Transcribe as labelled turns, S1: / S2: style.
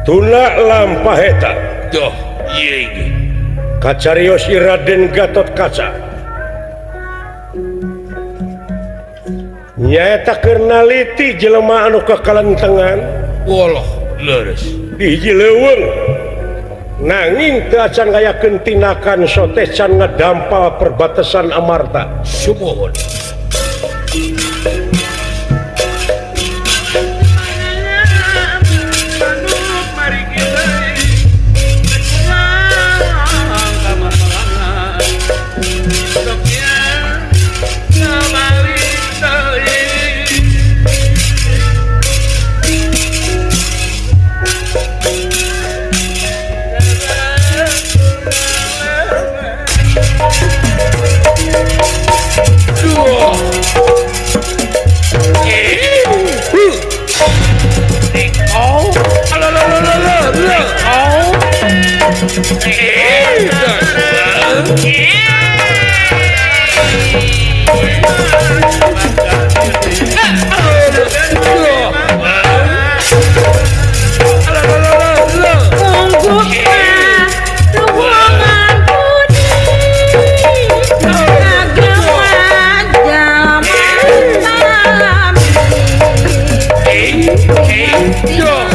S1: Tuna lampah eta
S2: Duh, iya.
S1: kacarios Raden Gatot Kaca nyaeta keur naliti jelema anu kakalentengan
S2: Walah, leres.
S1: di Jileweung nanging teu acan ngayakeun tinakan sote can ngadampal perbatasan amarta.
S2: Sumohon. Yo!